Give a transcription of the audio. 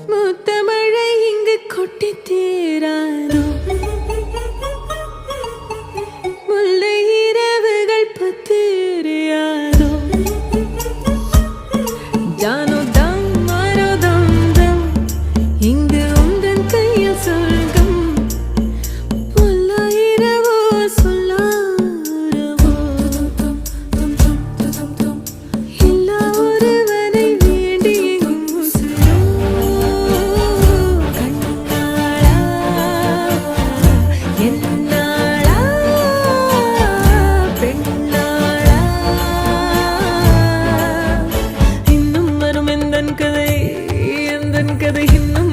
முத்தமழை இங்கு கொட்டி தீராதோ முல்லை இரவுகள் பத்திரியாதோ ஜானோ தம் மாரோ தம் தம் இங்கு உந்தன் கையில் சொர்க்கம் முல்லை இரவோ சொல்லாரவோ எல்லா ஒருவனை வேண்டி உசுரோ கண்ணாளா என்னாளா பெண்ணாளா இன்னும் வரும் எந்தன் கதை இன்னும்